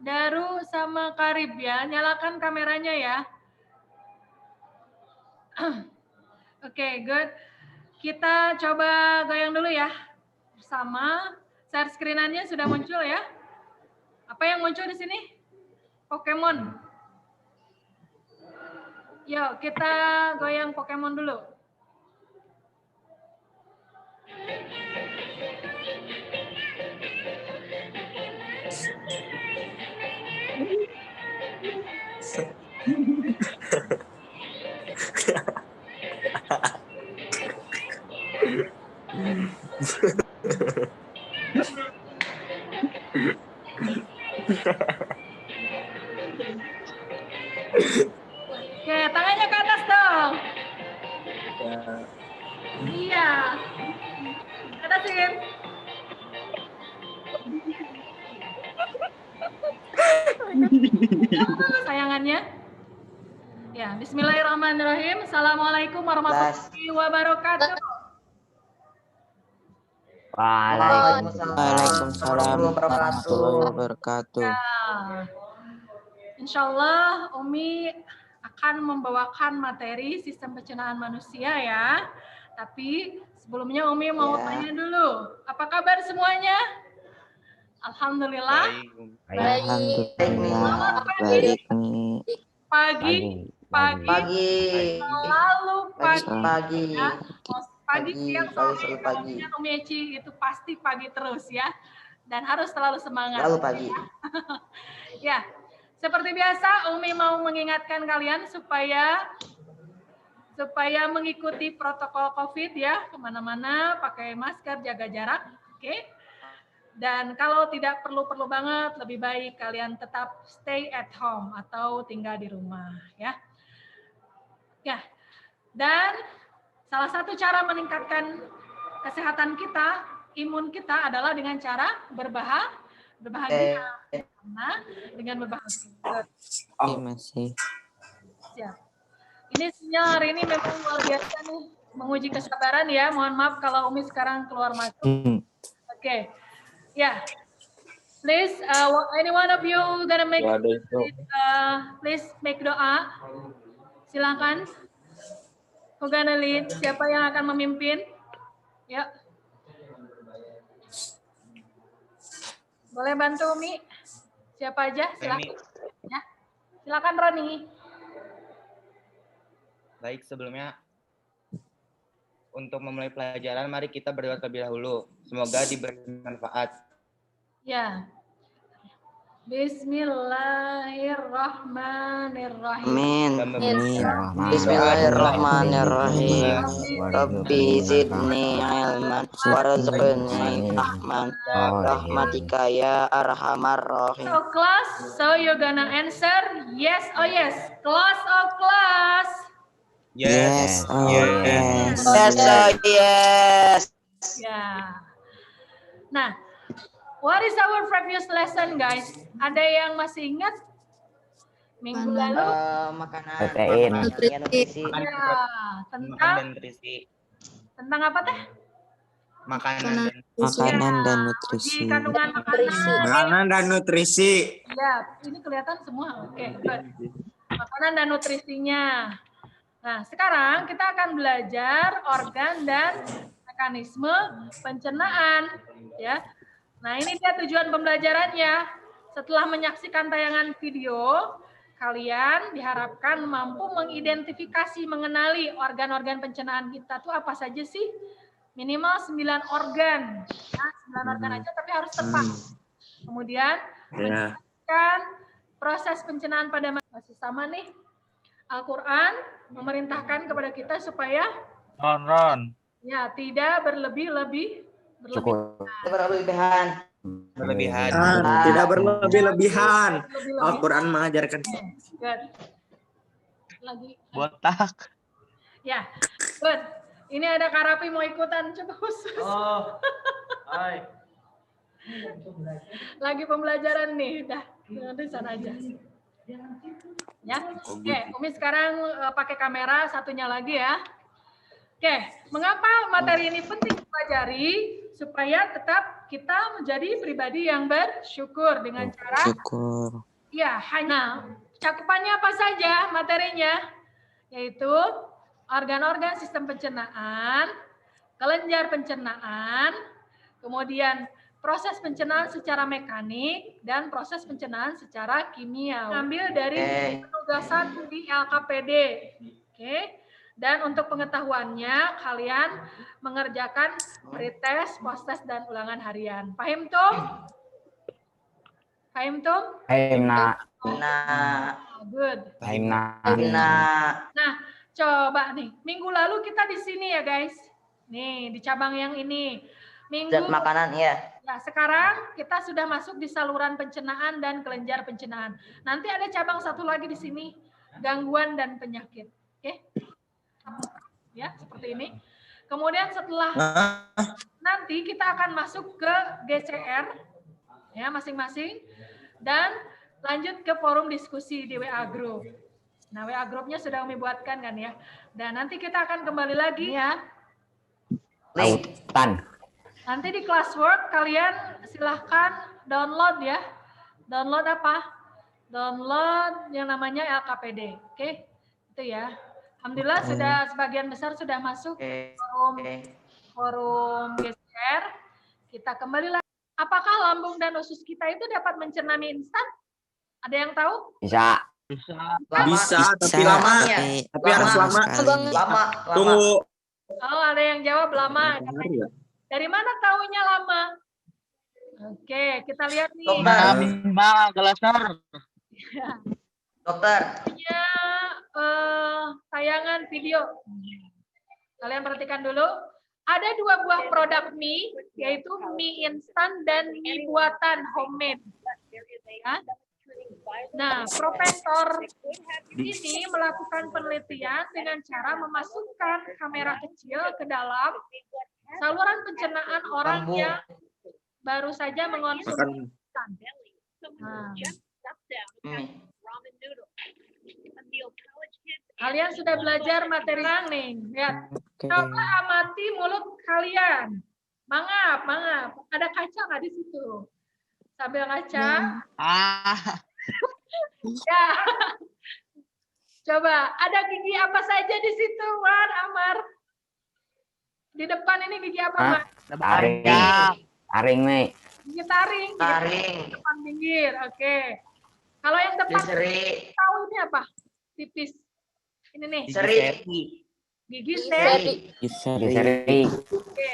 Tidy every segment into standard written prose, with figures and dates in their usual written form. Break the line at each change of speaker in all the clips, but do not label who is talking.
Daru sama Karib ya. Nyalakan kameranya ya. Oke, good. Kita coba goyang dulu ya. Bersama. Share screen-annya sudah muncul ya. Apa yang muncul di sini? Pokemon. Yuk, kita goyang Pokemon dulu. Oke, tangannya ke atas dong. Iya. Atasin. Sayangannya. Ya, bismillahirrahmanirrahim. Assalamualaikum warahmatullahi wabarakatuh.
Waalaikumsalam warahmatullahi wabarakatuh.
Ya. Insya Allah Umi akan membawakan materi sistem pencernaan manusia ya. Tapi sebelumnya Umi mau tanya dulu, apa kabar semuanya? Alhamdulillah.
Alhamdulillah baik nih.
Pagi. Selalu pagi. Ya. Pagi, siang, sore,
pagi.
Umi Eci itu pasti pagi terus ya. Dan harus selalu semangat.
Selalu pagi.
Ya, seperti biasa Umi mau mengingatkan kalian supaya mengikuti protokol COVID ya, kemana-mana pakai masker, jaga jarak, oke? Dan kalau tidak perlu-perlu banget, lebih baik kalian tetap stay at home atau tinggal di rumah ya. Ya, dan salah satu cara meningkatkan kesehatan kita, imun kita adalah dengan cara berbahagia. Karena dengan berbahagia.
Masih.
Siap. Ini sinyal hari ini memang luar biasa nih, menguji kesabaran ya. Mohon maaf kalau Umi sekarang keluar masuk. Oke. Ya. Please, any one of you gonna make please make doa. Silakan. Who gonna lead? Siapa yang akan memimpin? Ya. Boleh bantu Umi? Siapa aja? Silakan. Ya. Silakan Roni.
Baik, sebelumnya untuk memulai pelajaran, mari kita berdoa terlebih dahulu. Semoga diberi manfaat.
Ya. Bismillahirrahmanirrahim.
Amin.
Bismillahirrahmanirrahim. Rabbi zidni ilman warzuqni fahman rahmatika ya arhamar rahim.
So class, so you're gonna answer yes or yes. Class or class?
Yes.
Yes.
Ya. Nah, what is our previous lesson, guys? Ada yang masih ingat? Minggu lalu?
Makanan nutrisi.
Ya, tentang apa teh?
Makanan
dan nutrisi.
Kandungan
makanan dan nutrisi.
Ya, ini kelihatan semua. Oke, good. Makanan dan nutrisinya. Nah, sekarang kita akan belajar organ dan mekanisme pencernaan, ya. Nah, ini dia tujuan pembelajarannya. Setelah menyaksikan tayangan video, kalian diharapkan mampu mengidentifikasi, mengenali organ-organ pencernaan kita tuh apa saja sih? Minimal 9 organ. Ya, 9 organ aja tapi harus tepat. Kemudian menjelaskan proses pencernaan pada masih sama nih. Al-Quran memerintahkan kepada kita supaya ya tidak
berlebihan.
Tidak berlebih-lebihan. Al-Quran mengajarkan.
Lagi.
botak.
Ya, good. Ini ada Karapi mau ikutan, coba khusus.
Oh, hai.
Lagi pembelajaran nih, dah nanti sana aja. Ya, oke. Umi sekarang pakai kamera satunya lagi ya. Oke, mengapa materi ini penting dipelajari? supaya tetap kita menjadi pribadi yang bersyukur dengan cara
Syukur.
ya hanya cakupannya apa saja materinya, yaitu organ-organ sistem pencernaan, kelenjar pencernaan, kemudian proses pencernaan secara mekanik, dan proses pencernaan secara kimia. Ambil dari penugasan di LKPD. Oke. Dan untuk pengetahuannya, kalian mengerjakan pretest, post-test, dan ulangan harian. Paham, Tum? Paham, Tum?
Nah,
Good.
nah,
Nah, coba nih. Minggu lalu kita di sini ya, guys. Nih, di cabang yang ini.
zat makanan ya.
Ya, sekarang kita sudah masuk di saluran pencernaan dan kelenjar pencernaan. Nanti ada cabang satu lagi di sini, gangguan dan penyakit. Oke? Ya, seperti ini. Kemudian setelah nanti kita akan masuk ke GCR ya masing-masing dan lanjut ke forum diskusi di WA Group. Nah, WA Group-nya sudah Umi buatkan kan ya. Dan nanti kita akan kembali lagi ya. Nanti di classwork kalian silahkan download ya. Download apa? Download yang namanya LKPD. Oke? Itu ya. Alhamdulillah sudah sebagian besar sudah masuk forum GCR. Kita kembali lagi. Apakah lambung dan usus kita itu dapat mencerna mie instan? Ada yang tahu?
Bisa,
tapi lama. Tapi harus lama.
lama.
Tunggu.
Oh, ada yang jawab lama. Dari mana tahunya lama? Oke, kita lihat nih.
Dokter.
Punya tayangan video. Kalian perhatikan dulu. Ada 2 buah produk mie, yaitu mie instan dan mie buatan homemade. Ya. Nah, Profesor ini melakukan penelitian dengan cara memasukkan kamera kecil ke dalam saluran pencernaan orang yang baru saja mengonsumsi instan. Nah. Kalian sudah belajar materi nih. Lihat. Coba amati mulut kalian. Mangap. Ada kaca nggak di situ? Sambil ngaca. Ya. Coba, ada gigi apa saja di situ, Wan, Amar? Di depan ini gigi apa, Wan?
Taring nih.
Gigi taring. Gigi depan pinggir, oke. Kalau yang depan, tahu ini apa? Tipis. Ini nih. Gigi seri. Oke.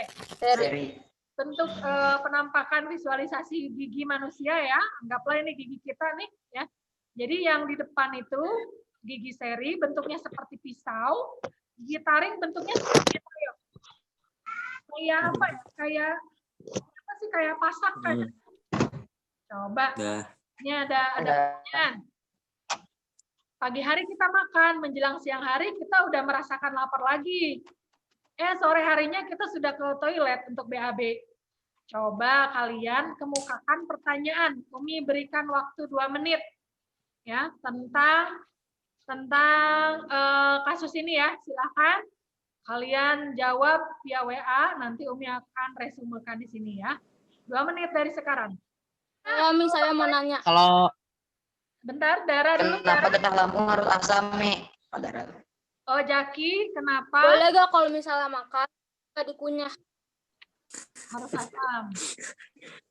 Bentuk penampakan visualisasi gigi manusia ya. Anggaplah ini gigi kita nih ya. Jadi yang di depan itu gigi seri bentuknya seperti pisau. Gigi taring bentuknya seperti kayak apa ya? Kayak apa sih, kayak pasak kan? Coba. Ini ada pertanyaan. Pagi hari kita makan, menjelang siang hari kita udah merasakan lapar lagi. Sore harinya kita sudah ke toilet untuk BAB. Coba kalian kemukakan pertanyaan. Umi berikan waktu 2 menit ya tentang kasus ini ya. Silakan kalian jawab via WA. Nanti Umi akan resumekan di sini ya. 2 menit dari sekarang.
Umi, saya mau nanya.
Kalau
bentar, Dara dulu.
Kenapa detak lambung harus asam, Mi?
Oh, Jaki, kenapa?
Boleh gak kalau misalnya makan nggak dikunyah?
Harus asam.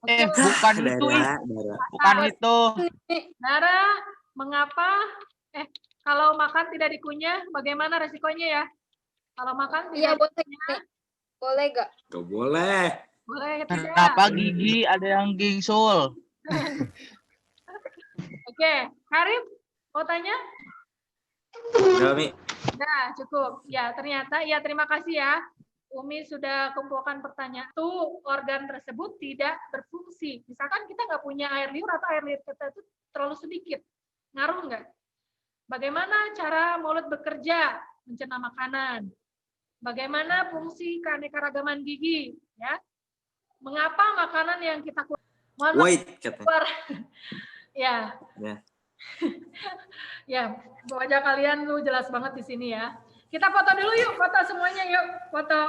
bukan itu, bukan itu.
Dara, mengapa? Kalau makan tidak dikunyah, bagaimana resikonya ya? Kalau makan tidak dikunyah,
boleh gak?
Gak boleh.
Boleh tidak?
Kenapa gigi ada yang gingsul?
Oke, Karim, mau tanya?
Udah, Mi.
Nah, cukup. Ya, ternyata, ya terima kasih ya. Umi sudah kumpulkan pertanyaan. Tuh, organ tersebut tidak berfungsi. Misalkan kita nggak punya air liur atau air liur kita itu terlalu sedikit. Ngaruh nggak? Bagaimana cara mulut bekerja mencerna makanan? Bagaimana fungsi keanekaragaman gigi? Ya, mengapa makanan yang kita ya. Ya, wajah kalian lu jelas banget di sini ya. Kita foto dulu yuk, foto semuanya yuk. Foto.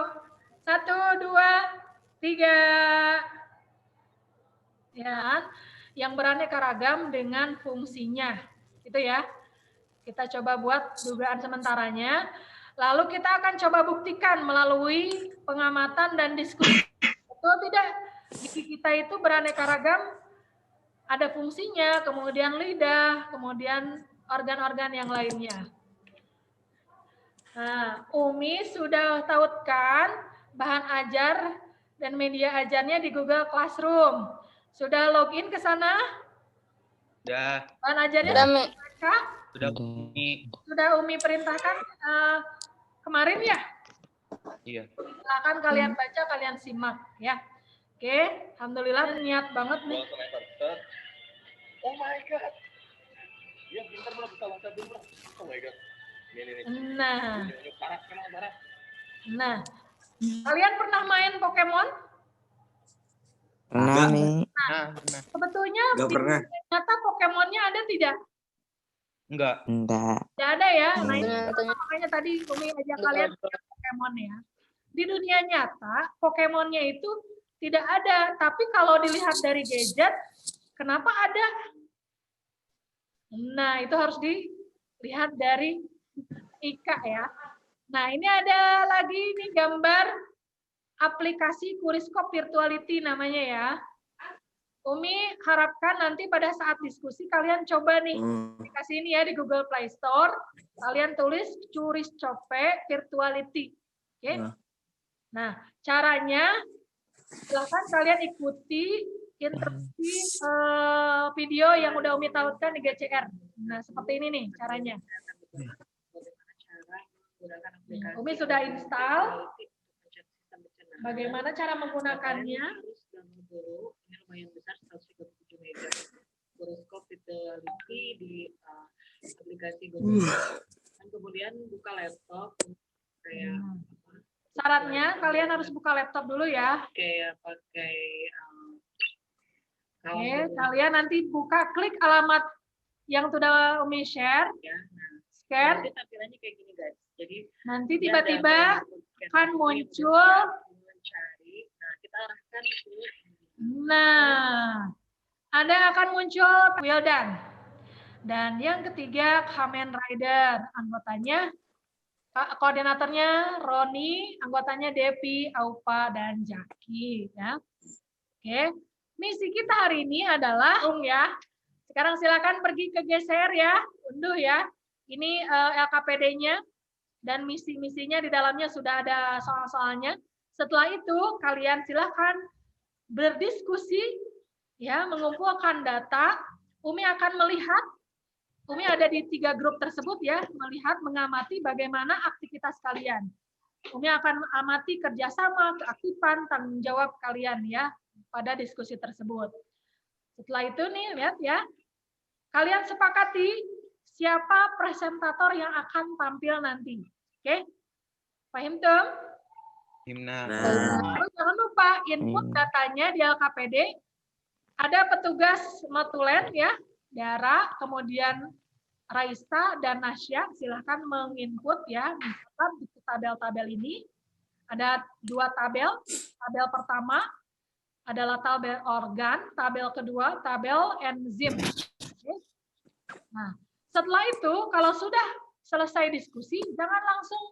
1, 2, 3. Ya, yang beraneka ragam dengan fungsinya. Itu ya. Kita coba buat dugaan sementaranya. Lalu kita akan coba buktikan melalui pengamatan dan diskusi. Betul tidak? Gigi kita itu beraneka ragam, ada fungsinya, kemudian lidah, kemudian organ-organ yang lainnya. Nah, Umi sudah tautkan bahan ajar dan media ajarnya di Google Classroom. Sudah login ke sana?
Sudah.
Bahan ajarnya
Sudah, Mi.
Kak?
Sudah Umi.
Sudah Umi perintahkan kemarin ya?
Iya.
Silakan kalian baca, kalian simak ya. Oke, alhamdulillah niat banget nih.
Oh my god. Ya pintar bro, bisa loncat dulu bro. Oh my god. Ini.
Nah,
Parah.
nah, kalian pernah main Pokemon?
Pernah, Mi.
Nah.
Sebetulnya
Nggak
di
pernah.
dunia nyata Pokemonnya ada tidak?
Enggak.
Enggak.
Tidak ada ya. Nah, ini
Ternyata
makanya tadi Umi ajak kalian punya Pokemon ya. Di dunia nyata, Pokemonnya itu tidak ada. Tapi kalau dilihat dari gadget, kenapa ada? Nah, itu harus dilihat dari Ika ya. Nah, ini ada lagi nih gambar aplikasi Kuriskop Virtuality namanya ya. Umi harapkan nanti pada saat diskusi kalian coba nih aplikasi ini ya di Google Play Store. Kalian tulis Kuriskop Virtuality. Oke. Nah, caranya silahkan kalian ikuti instruksi video yang udah Umi tautkan di GCR. Nah, seperti ini nih caranya. Umi sudah install. Bagaimana cara menggunakannya?
Ini lumayan besar, 137 mega. Kuriskop Virtuality di aplikasi Google. Dan kemudian buka laptop kayak
Syaratnya kalian harus buka laptop dulu ya.
kayak pakai
Oke, kalian nanti buka klik alamat yang sudah Umi share,
ya. Nah,
scan,
nanti tampilannya kayak gini guys. Jadi
nanti
dia ada
tiba-tiba
scan
akan
ini,
muncul.
mencari. Nah, kita arahkan ke
Nah, ada akan muncul Wildan. Dan yang ketiga Kamen Rider, anggotanya koordinatornya Roni, anggotanya Devi, Aupa, dan Jaki ya. Oke. Misi kita hari ini adalah ya. Sekarang silakan pergi ke GCR ya, unduh ya. Ini LKPD-nya dan misi-misinya di dalamnya sudah ada soal-soalnya. Setelah itu kalian silakan berdiskusi ya, mengumpulkan data. Umi akan melihat, Umi ada di 3 grup tersebut ya, melihat, mengamati bagaimana aktivitas kalian. Umi akan amati kerjasama, keaktifan, tanggung jawab kalian ya pada diskusi tersebut. Setelah itu nih, lihat ya, kalian sepakati siapa presentator yang akan tampil nanti. Oke? Paham tuh?
Himna.
Lalu jangan lupa input datanya di LKPD. Ada petugas notulen ya, Dara, kemudian Raisa dan Nasya, silahkan menginput ya, misalkan di tabel-tabel ini. Ada 2 tabel. Tabel pertama adalah tabel organ, tabel kedua tabel enzim. Oke. Nah, setelah itu kalau sudah selesai diskusi, jangan langsung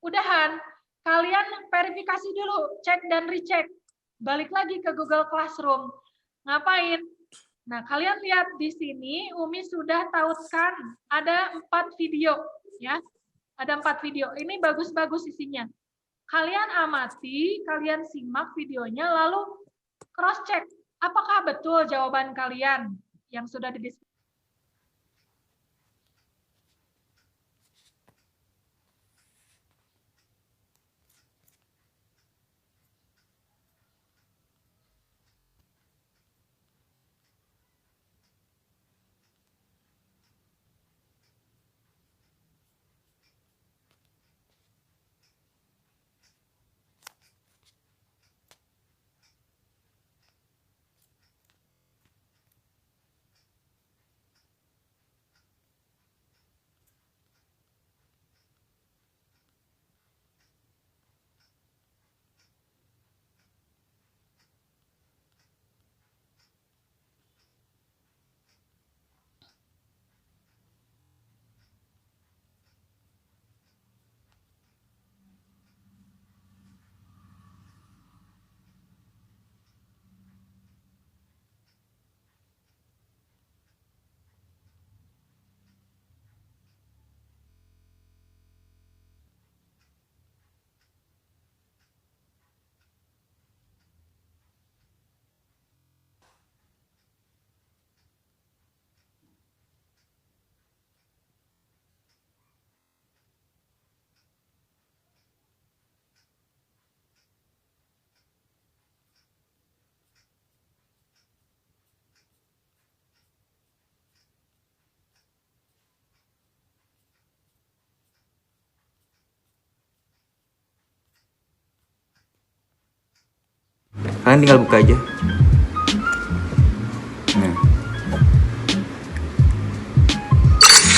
udahan. Kalian verifikasi dulu, cek dan recheck. Balik lagi ke Google Classroom. Ngapain? Nah, kalian lihat di sini, Umi sudah tautkan ada 4 video, ya. Ada 4 video. Ini bagus-bagus isinya. Kalian amati, kalian simak videonya, lalu cross-check. Apakah betul jawaban kalian yang sudah didiskusikan?
Kalian tinggal buka aja. Nah.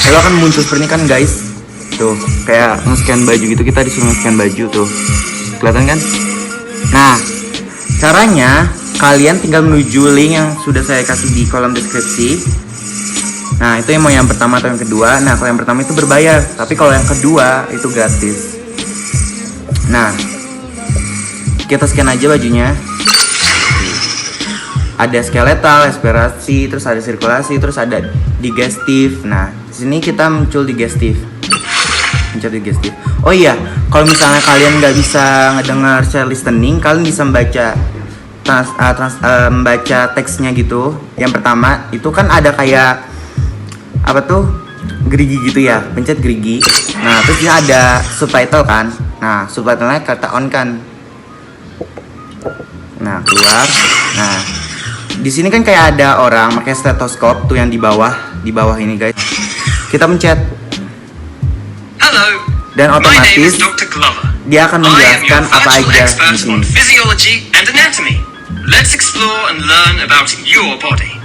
Lalu akan muncul seperti ini kan guys. Tuh, kayak nge-scan baju gitu, kita disuruh nge-scan baju tuh. Kelihatan kan? Nah, caranya kalian tinggal menuju link yang sudah saya kasih di kolom deskripsi. Nah, itu yang mau yang pertama atau yang kedua. Nah, kalau yang pertama itu berbayar, tapi kalau yang kedua itu gratis. Nah, kita scan aja bajunya. Ada skeletal, aspirasi, terus ada sirkulasi, terus ada digestif. Nah, di sini kita muncul digestif. Mencari digestif. Oh iya, kalau misalnya kalian nggak bisa ngedengar share listening, kalian bisa membaca membaca teksnya gitu. Yang pertama itu kan ada kayak apa tuh, gerigi gitu ya, pencet gerigi. Nah, terus dia ada subtitle kan. Nah, subtitlenya kata on kan. Nah, keluar. Nah, di sini kan kayak ada orang pakai stetoskop tuh yang di bawah ini guys. Kita pencet.
Hello.
Dan otomatis
Dr. Glover.
dia akan menjelaskan apa aja di sini.
Physiology and anatomy. Let's explore and learn about your body.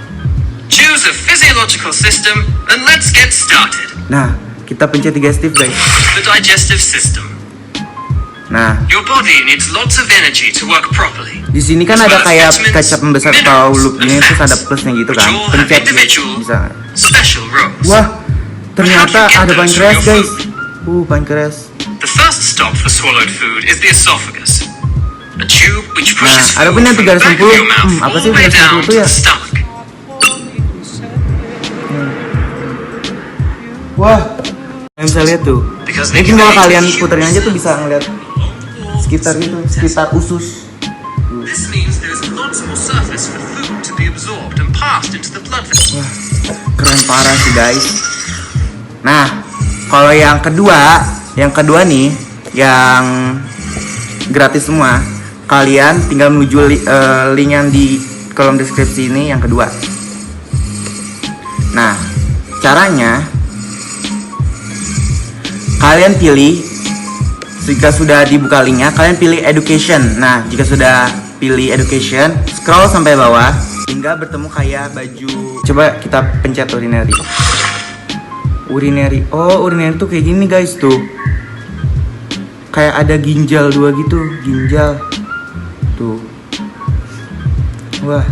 Choose a physiological system and let's get started.
Nah, kita pencet digestif guys.
The digestive system.
Nah,
Your body needs lots of energy to work properly.
di sini kan ada kayak kaca pembesar atau loop ini, terus ada plusnya gitu kan. Pencet guys, bisa.
Special roles.
Wah, ternyata ada pankreas guys. Pankreas.
The first stop for swallowed food is the esophagus. A tube which
Nah,
pushes
ada pun
food
yang
from the back of
360.
your mouth
Apa
all
sih
the way
360
down
itu
to
ya?
the stomach.
Wah, kalian bisa lihat tuh. Mungkin kalau kalian puterin aja tuh bisa ngeliat sekitar gitu, sekitar usus.
This means there is lots more surface for food to be absorbed and passed into the blood vessels.
Wah, keren parah sih guys. Nah, kalau yang kedua nih, yang gratis semua, kalian tinggal menuju link yang di kolom deskripsi ini yang kedua. Nah, caranya kalian pilih, jika sudah dibuka linknya, kalian pilih education. Nah, jika sudah pilih education, scroll sampai bawah hingga bertemu kayak baju. Coba kita pencet urinary. Urinary. Oh, urinary tuh kayak gini guys tuh. Kayak ada ginjal dua gitu, ginjal. Tuh. Wah.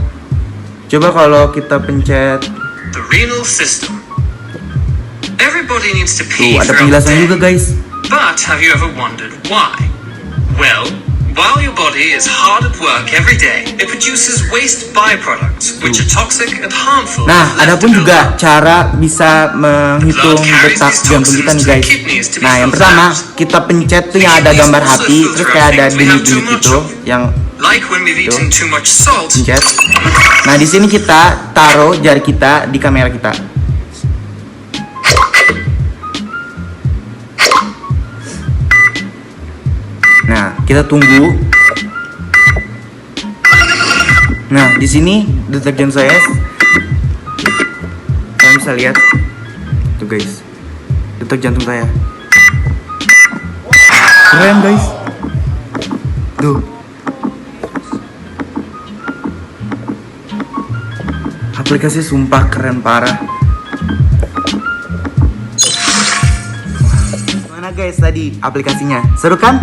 Coba kalau kita pencet.
The renal system. Everybody needs to
Tuh,
pee
ada
throughout the
penjelasannya
day.
juga guys.
But have you ever wondered why? Well, while your body is hard at work every day, it produces waste byproducts which are toxic and harmful.
Nah, ada pun juga cara bisa menghitung detak jantung kita nih guys. Nah, yang pertama kita pencet tuh yang ada gambar hati, terus kayak ada denyut-denyut gitu, yang
Like when we've eaten too much salt.
pencet. Nah, di sini kita taruh jari kita di kamera kita. Nah, kita tunggu. Nah, di sini detak jantung saya. Kalian bisa lihat. Tuh guys. Detak jantung saya. Keren guys. Tuh. Aplikasi sumpah keren parah. Gimana guys tadi aplikasinya? Seru kan?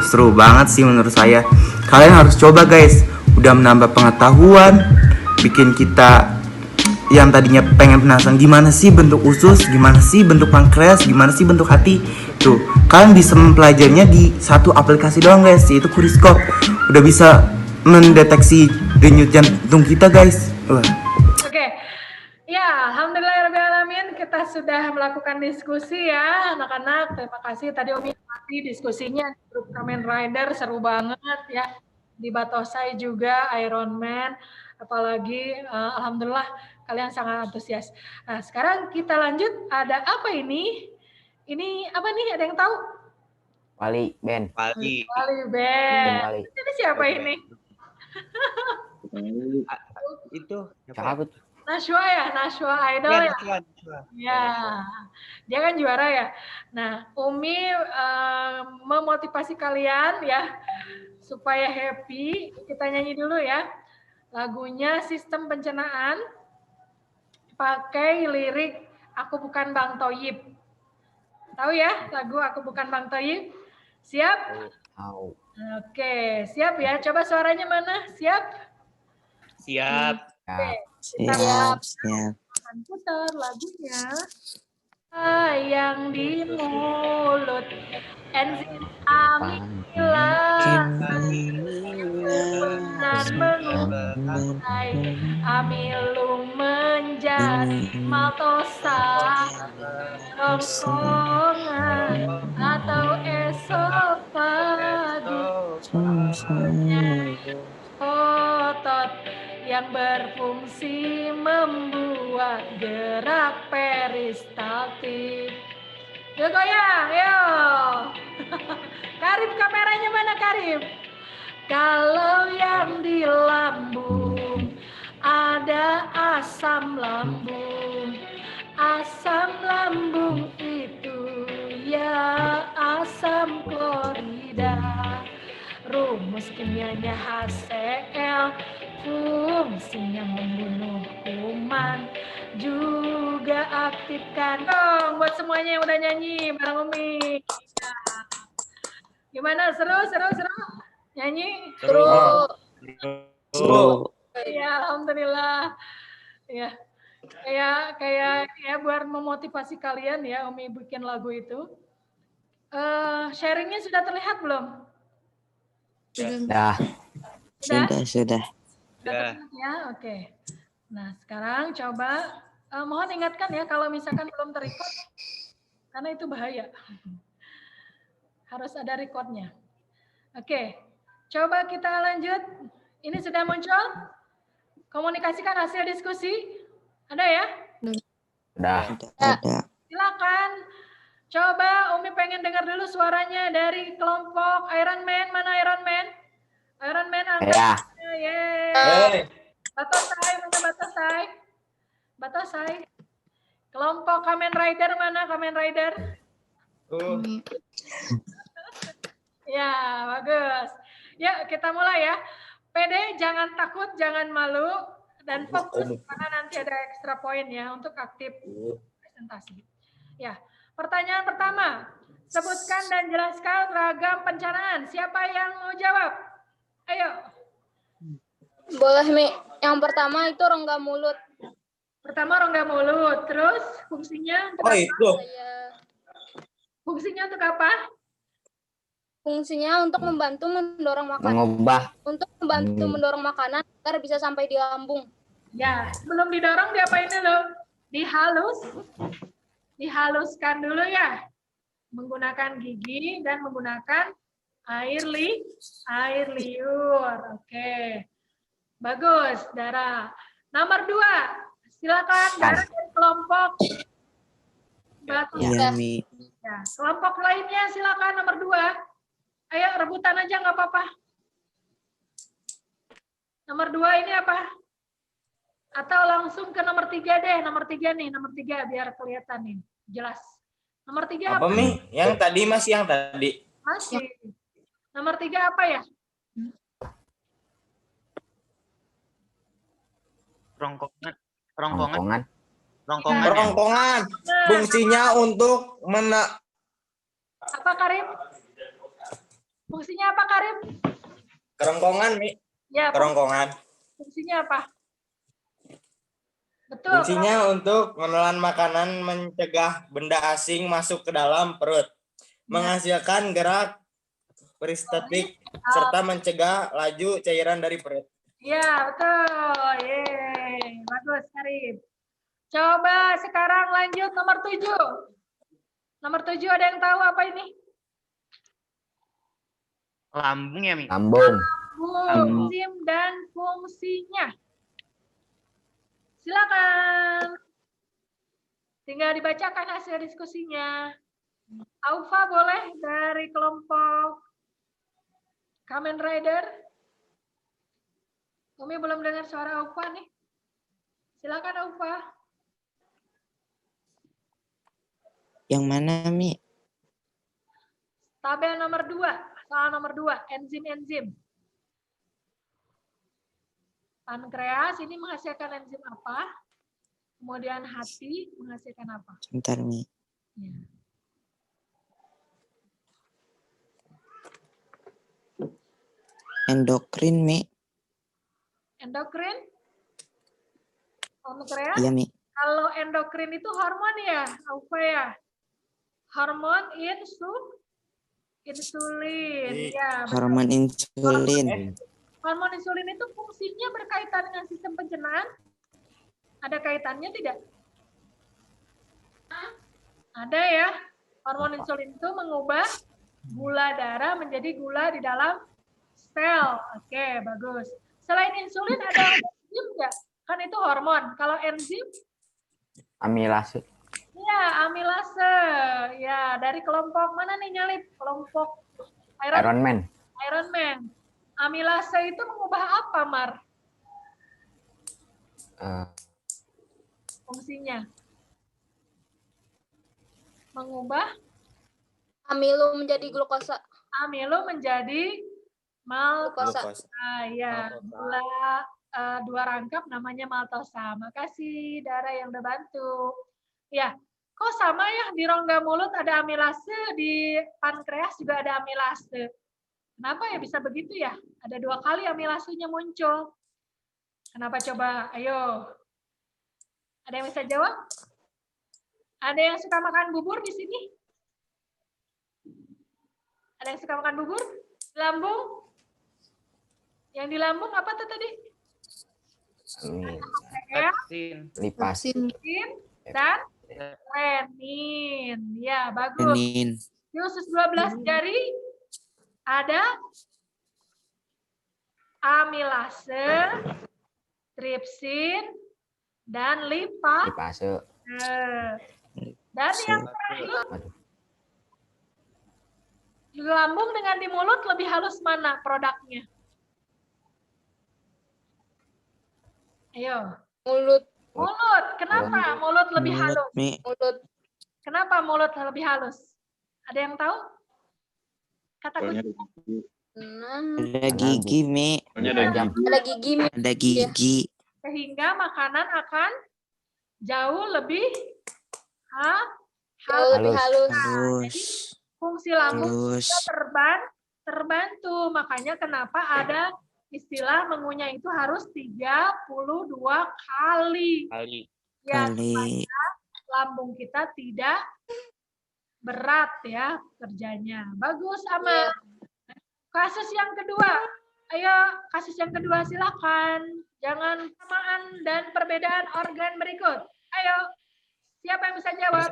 Seru banget sih menurut saya. Kalian harus coba guys. Udah menambah pengetahuan, bikin kita yang tadinya pengen penasaran gimana sih bentuk usus, gimana sih bentuk pankreas, gimana sih bentuk hati. Tuh, kalian bisa mempelajarinya di satu aplikasi doang guys, yaitu Curiscope. Udah bisa mendeteksi denyut jantung kita guys.
Oke. Ya, alhamdulillahirrahmanirrahim, kita sudah melakukan diskusi ya anak-anak. Terima kasih tadi Umi diskusinya di grup Kamen Rider seru banget ya. Di Batosai juga Iron Man, apalagi alhamdulillah kalian sangat antusias. Nah, sekarang kita lanjut, ada apa ini? Ini apa nih, ada yang tahu?
Wali, Ben.
Wali.
Wali Ben.
Wali.
Ini siapa ini?
Itu
Siapa tuh?
Nashwa ya, Nashwa Idol
Ya,
ya.
Nashwa.
Ya, dia kan juara ya. Nah, Umi memotivasi kalian ya supaya happy. Kita nyanyi dulu ya. Lagunya Sistem Pencernaan pakai lirik Aku Bukan Bang Toyib. Tahu ya lagu Aku Bukan Bang Toyib? Siap?
Tahu.
Oke, siap ya. Coba suaranya mana? Siap?
Siap.
Oke.
Siap.
Akan putar lagunya. Yang di mulut enzim amila benar mengurai amilum menjadi maltosa rongkongan atau esofagus otot yang berfungsi membuat gerak peristaltik. Yuk goyang, yuk. Karib, kameranya mana Karib? Kalau yang di lambung ada asam lambung. Asam lambung itu ya asam klorida. Rumus kimianya HCl, fungsinya membunuh kuman, juga aktifkan. Dong buat semuanya yang udah nyanyi bareng Umi. Nah. Gimana, seru? Nyanyi?
Seru.
Ya, alhamdulillah. Ya. Kayak ya buat memotivasi kalian ya, Umi bikin lagu itu. Sharingnya sudah terlihat belum?
Dah.
Sudah.
Ya, oke. Nah, sekarang coba mohon ingatkan ya kalau misalkan belum terrecord, karena itu bahaya. Harus ada recordnya. Oke, coba kita lanjut. Ini sudah muncul? Komunikasikan hasil diskusi. Ada ya?
Dah.
Ada.
Silakan. Coba Umi pengen dengar dulu suaranya dari kelompok Iron Man. Mana Iron Man? Iron Man angkat.
Ya.
Yeay. Batosai, mana Batosai? Batosai. Kelompok Kamen Rider mana Kamen Rider? Ya, bagus. Ya, kita mulai ya. Pede, jangan takut, jangan malu, dan fokus karena nanti ada extra point ya untuk aktif presentasi. Ya, pertanyaan pertama. Sebutkan dan jelaskan ragam pencernaan. Siapa yang mau jawab? Ayo.
Boleh, Mi. Yang pertama itu rongga mulut.
Pertama rongga mulut. Terus fungsinya untuk apa?
itu.
Fungsinya untuk apa?
Fungsinya untuk membantu mendorong makanan.
Mengubah.
Untuk membantu mendorong makanan agar bisa sampai di lambung.
Ya, sebelum didorong diapain dulu? Dihaluskan dulu ya. Menggunakan gigi dan menggunakan air liur. Oke. Bagus, Dara. Nomor 2. Silakan Dara dan kelompok.
Ya, Mi.
Ya, kelompok lainnya silakan nomor 2. Ayo rebutan aja nggak apa-apa. Nomor 2 ini apa? Atau langsung ke nomor 3 deh. Nomor 3 nih, nomor 3 biar kelihatan nih. Jelas. Nomor 3 apa?
Apa, Mi? Yang tadi masih yang tadi.
Masih. Nomor 3 apa ya?
Rongkongan.
Kerongkongan. Fungsinya untuk
Apa Karim? Fungsinya apa Karim?
kerongkongan, Mi.
Ya,
Kerongkongan.
fungsinya apa? Betul.
Fungsinya untuk menelan makanan, mencegah benda asing masuk ke dalam perut, menghasilkan gerak peristaltik, serta mencegah laju cairan dari perut.
Ya, betul. Yeay. Bagus, Karim. Coba sekarang lanjut nomor 7. Nomor 7 ada yang tahu apa ini?
Lambung ya, Mi?
Lambung.
Enzim dan fungsinya. Silakan. Tinggal dibacakan hasil diskusinya. Aufa boleh dari kelompok Kamen Rider? Umi belum dengar suara Aufa nih. Silakan Aufa.
Yang mana, Mi?
Tabel nomor 2, soal nomor 2, enzim-enzim. Pankreas ini menghasilkan enzim apa? Kemudian hati menghasilkan apa?
Sebentar, Mi.
Ya.
Endokrin, Mi.
Endokrin? Pankreas?
Iya, Mi.
Kalau endokrin itu hormon ya, Aufa ya? Hormon insulin. Ya, betul.
Hormon insulin.
Hormon insulin itu fungsinya berkaitan dengan sistem pencernaan? Ada kaitannya tidak? Ada ya. Hormon insulin itu mengubah gula darah menjadi gula di dalam sel. Oke, bagus. Selain insulin ada enzim enggak? Kan itu hormon. Kalau enzim?
Amilase.
Ya, amilase. Ya, dari kelompok mana nih nyalip? Kelompok
Iron Man.
Iron Man. Amilase itu mengubah apa, Mar? Fungsinya? Mengubah
Amilo menjadi glukosa.
amilo menjadi maltosa.
Glukosa.
Ya, gula 2 rangkap namanya maltosa. Makasih Dara yang udah bantu. Ya, kok sama ya di rongga mulut ada amilase, di pankreas juga ada amilase. Kenapa ya bisa begitu ya? Ada 2 kali amilasenya muncul. Kenapa coba? Ayo. Ada yang bisa jawab? Ada yang suka makan bubur di sini? Ada yang suka makan bubur? Lambung? Yang di lambung apa tuh tadi?
Lipasin.
Dan renin. Ya, bagus.
Renin.
Di usus 12 jari ada amilase, tripsin, dan
Lipase.
Dan yang terakhir, di lambung dengan di mulut lebih halus mana produknya? Ayo.
Mulut.
Mulut. Kenapa mulut lebih halus?
Mi.
Mulut.
Kenapa mulut lebih halus? Ada yang tahu? Kata kunci.
Ada gigi, Mi.
Ada gigi.
Ada gigi.
Sehingga makanan akan jauh lebih
halus.
Jadi fungsi lambung juga terbantu. Makanya kenapa ada istilah mengunyah itu harus 32 kali. Ya, supaya lambung kita tidak berat ya kerjanya. Bagus, Ama. Kasus yang kedua. Ayo, kasus yang kedua silakan. Jangan samaan dan perbedaan organ berikut. Ayo, siapa yang bisa jawab?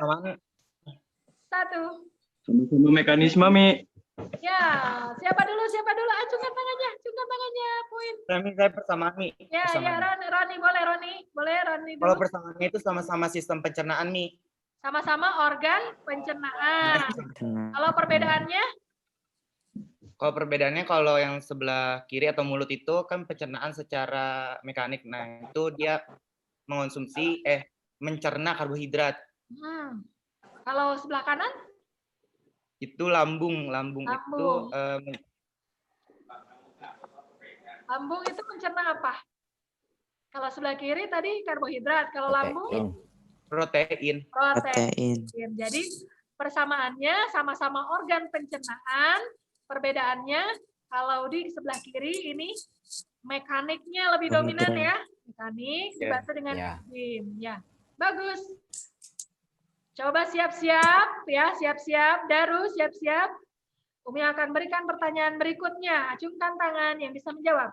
Satu.
Sama mekanisme, Mi.
Ya, siapa dulu? Acungkan tangannya, Puin.
Saya persamaan, Mi.
Ya, Roni boleh, Roni dulu.
Kalau persamaannya itu sama-sama sistem pencernaan, Mi.
Sama-sama organ pencernaan. Kalau perbedaannya?
Kalau perbedaannya, kalau yang sebelah kiri atau mulut itu kan pencernaan secara mekanik. Nah, itu dia mencerna karbohidrat.
Kalau sebelah kanan?
Itu lambung. Lambung
itu mencerna apa? Kalau sebelah kiri tadi karbohidrat, kalau lambung?
Protein.
Jadi persamaannya sama-sama organ pencernaan, perbedaannya kalau di sebelah kiri ini mekaniknya lebih dominan ya, mekanik dibantu dengan enzim. Ya, bagus. Coba siap-siap ya, siap-siap. Daru siap-siap. Umi akan berikan pertanyaan berikutnya. Acungkan tangan yang bisa menjawab.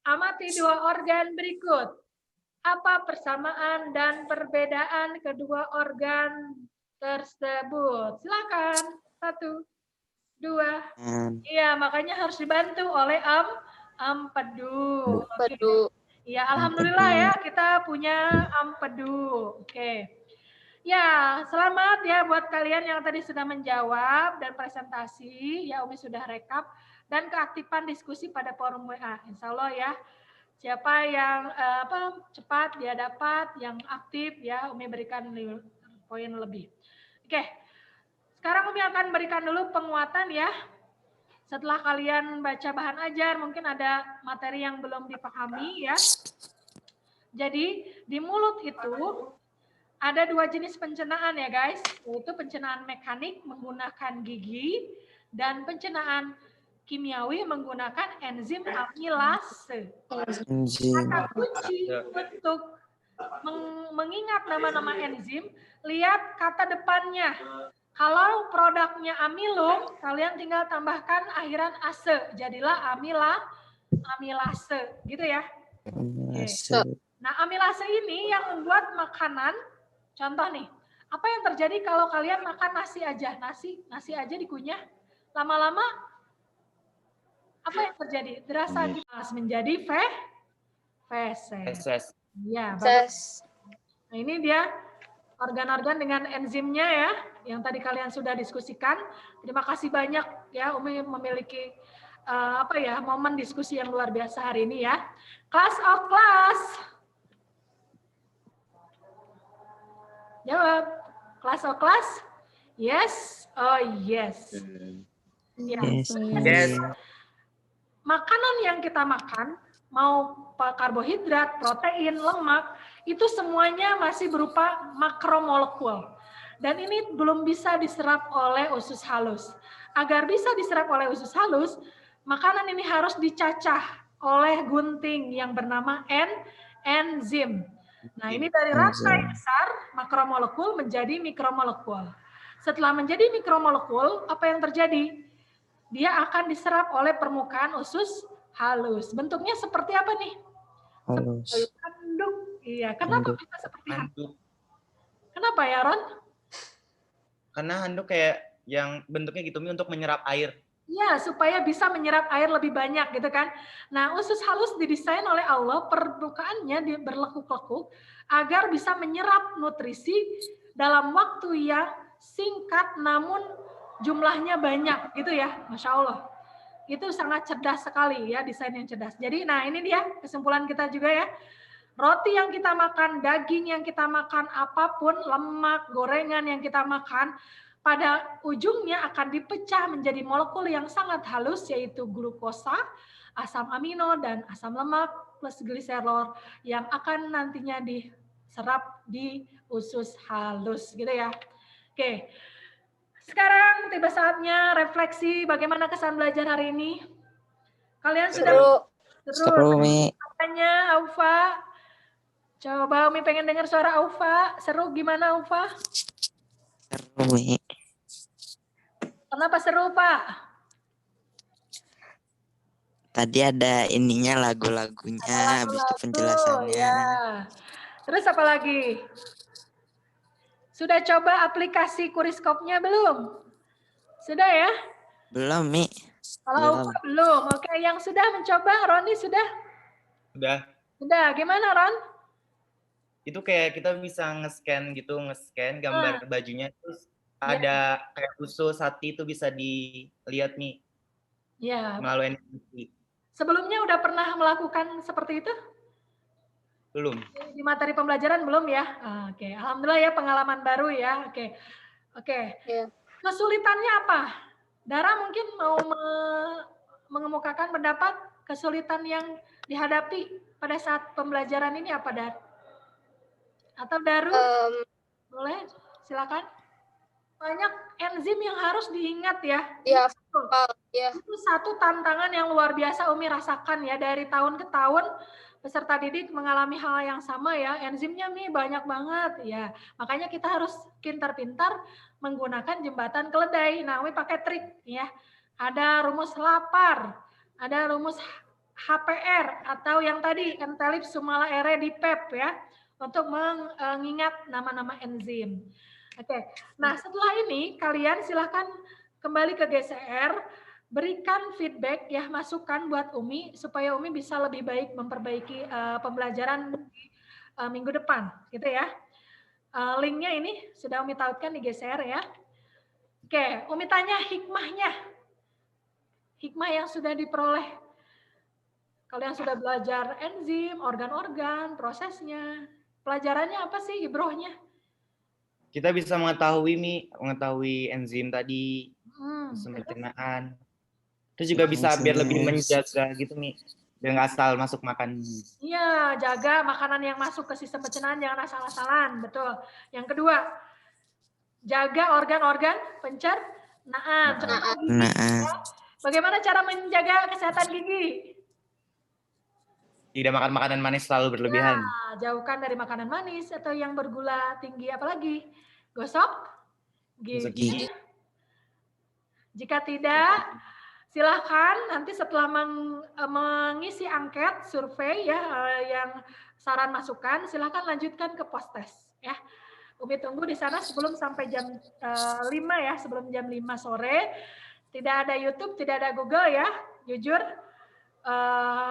Amati 2 organ berikut. Apa persamaan dan perbedaan kedua organ tersebut? Silakan. 1, 2. Iya, makanya harus dibantu oleh Ampedu. Iya, alhamdulillah ya kita punya Ampedu. Oke. Ya, selamat ya buat kalian yang tadi sudah menjawab dan presentasi. Ya, Umi sudah rekap dan keaktifan diskusi pada forum WA. Insya Allah ya. Siapa yang cepat dia dapat, yang aktif ya Umi berikan poin lebih. Oke. Sekarang Umi akan berikan dulu penguatan ya. Setelah kalian baca bahan ajar, mungkin ada materi yang belum dipahami ya. Jadi di mulut itu ada 2 jenis pencernaan ya guys, yaitu pencernaan mekanik menggunakan gigi dan pencernaan kimiawi menggunakan enzim amilase. Kata kunci untuk mengingat nama-nama enzim, lihat kata depannya. Kalau produknya amilum, kalian tinggal tambahkan akhiran ase, jadilah amilase, gitu ya. Nah, amilase ini yang membuat makanan, contoh nih, apa yang terjadi kalau kalian makan nasi aja, nasi aja dikunyah, lama-lama apa yang terjadi? Terasa menjadi feses. Ya, bagus. Nah, ini dia organ-organ dengan enzimnya ya, yang tadi kalian sudah diskusikan. Terima kasih banyak ya, Umi memiliki momen diskusi yang luar biasa hari ini ya. Class of class. Jawab. Class of class? Yes. Oh yes.
Yes.
Yes. Makanan yang kita makan, mau karbohidrat, protein, lemak, itu semuanya masih berupa makromolekul. Dan ini belum bisa diserap oleh usus halus. Agar bisa diserap oleh usus halus, makanan ini harus dicacah oleh gunting yang bernama enzim. Nah, ini dari rantai besar makromolekul menjadi mikromolekul. Setelah menjadi mikromolekul, apa yang terjadi? Dia akan diserap oleh permukaan usus halus. Bentuknya seperti apa nih?
Halus.
Seperti handuk. Iya, kenapa bisa seperti handuk? Kenapa ya, Ron?
Karena handuk kayak yang bentuknya gitu untuk menyerap air.
Ya, supaya bisa menyerap air lebih banyak gitu kan. Nah, usus halus didesain oleh Allah, permukaannya berlekuk-lekuk agar bisa menyerap nutrisi dalam waktu yang singkat namun jumlahnya banyak gitu ya. Masya Allah. Itu sangat cerdas sekali ya, desain yang cerdas. Jadi, nah ini dia kesimpulan kita juga ya. Roti yang kita makan, daging yang kita makan, apapun, lemak, gorengan yang kita makan, pada ujungnya akan dipecah menjadi molekul yang sangat halus, yaitu glukosa, asam amino, dan asam lemak, plus gliserol, yang akan nantinya diserap di usus halus, gitu ya. Oke, sekarang tiba saatnya refleksi bagaimana kesan belajar hari ini. Kalian sudah
Seru, Mi.
Tanya Aufa. Coba Umi pengen dengar suara Aufa. Seru gimana Aufa?
Seru, Mi.
Kenapa seru, Pak?
Tadi ada ininya lagu-lagunya, habis itu penjelasannya.
Ya. Terus apa lagi? Sudah coba aplikasi Kuriskopnya belum? Sudah ya?
Belum, Mi.
Kalau Aufa belum. Oke, yang sudah mencoba, Roni sudah? Sudah. Gimana, Ron?
Itu kayak kita bisa nge-scan gitu, gambar bajunya, terus ada kayak usus hati itu bisa dilihat nih.
Ya.
Melalui NFC.
Sebelumnya udah pernah melakukan seperti itu?
Belum.
Di materi pembelajaran belum ya? Oke, alhamdulillah ya pengalaman baru ya. Oke.
Yeah.
Kesulitannya apa? Dara mungkin mau mengemukakan pendapat kesulitan yang dihadapi pada saat pembelajaran ini apa, Dar? Atau Daru? Boleh, silakan. Banyak enzim yang harus diingat ya.
Iya.
Itu satu tantangan yang luar biasa Umi rasakan ya, dari tahun ke tahun peserta didik mengalami hal yang sama ya. Enzimnya Mi banyak banget ya. Makanya kita harus pintar-pintar menggunakan jembatan keledai. Nah, Umi pakai trik ya. Ada rumus lapar, ada rumus HPR atau yang tadi Entelip Sumala Ere di PEP ya, untuk mengingat nama-nama enzim. Oke. Nah, setelah ini kalian silahkan kembali ke GCR, berikan feedback ya, masukan buat Umi supaya Umi bisa lebih baik memperbaiki pembelajaran di minggu depan, gitu ya. Linknya ini sudah Umi tautkan di GCR ya. Oke, Umi tanya hikmahnya. Hikmah yang sudah diperoleh Kalian sudah belajar enzim, organ-organ, prosesnya. Pelajarannya apa sih ibrohnya?
Kita bisa mengetahui enzim tadi, pencernaan. Terus juga bisa biar lebih menjaga gitu Mi, biar nggak asal masuk makan.
Iya, jaga makanan yang masuk ke sistem pencernaan jangan asal-asalan, betul. Yang kedua, jaga organ-organ pencernaan. Contoh gigi, ya. Bagaimana cara menjaga kesehatan gigi?
Tidak makan makanan manis terlalu berlebihan.
Nah, jauhkan dari makanan manis atau yang bergula tinggi, apalagi gosok gigi. Jika tidak, silahkan nanti setelah mengisi angket survei ya yang saran masukan, silahkan lanjutkan ke post-test ya. Umi tunggu di sana sebelum sampai jam 5 ya, sebelum jam 5 sore. Tidak ada YouTube, tidak ada Google ya, jujur.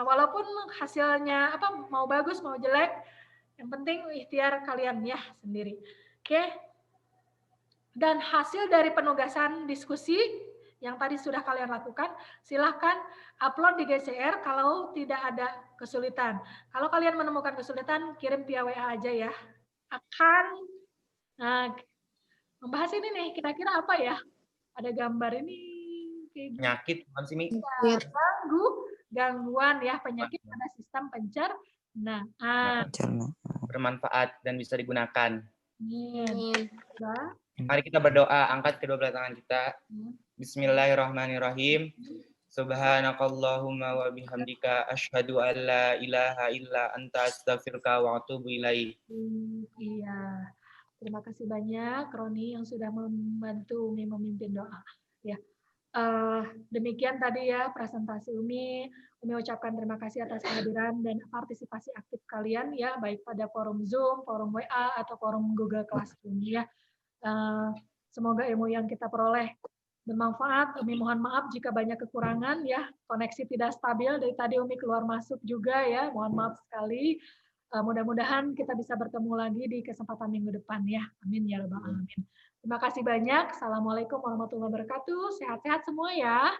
Walaupun hasilnya apa mau bagus mau jelek, yang penting ikhtiar kalian ya sendiri. Oke. Dan hasil dari penugasan diskusi yang tadi sudah kalian lakukan, silahkan upload di GCR kalau tidak ada kesulitan. Kalau kalian menemukan kesulitan, kirim via WA aja ya. Akan membahas ini nih, kira-kira apa ya? Ada gambar ini.
Penyakit, bukan sih Mi?
Gangguan ya, penyakit pada sistem pencernaan.
Bermanfaat dan bisa digunakan.
Amin.
Mari kita berdoa, angkat kedua belah tangan kita. Bismillahirrahmanirrahim. Subhanakallahumma wa bihamdika asyhadu an la ilaha illa anta astaghfiruka wa atubu ilaik.
Iya. Terima kasih banyak Roni yang sudah membantu Umi memimpin doa. Ya. Demikian tadi ya presentasi Umi. Umi ucapkan terima kasih atas kehadiran dan partisipasi aktif kalian ya, baik pada forum Zoom, forum WA atau forum Google Classroom ya. Semoga ilmu yang kita peroleh bermanfaat. Umi mohon maaf jika banyak kekurangan ya, koneksi tidak stabil dari tadi Umi keluar masuk juga ya, mohon maaf sekali. Mudah-mudahan kita bisa bertemu lagi di kesempatan minggu depan ya. Amin ya rabbal alamin. Terima kasih banyak. Assalamualaikum warahmatullahi wabarakatuh. Sehat-sehat semua ya.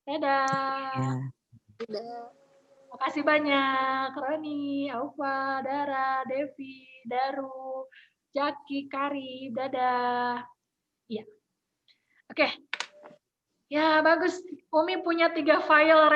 Dadah. Terima kasih banyak. Roni, Aufa, Dara, Devi, Daru, Jaki, Kari. Dadah. Iya. Oke. Ya, bagus. Umi punya 3 file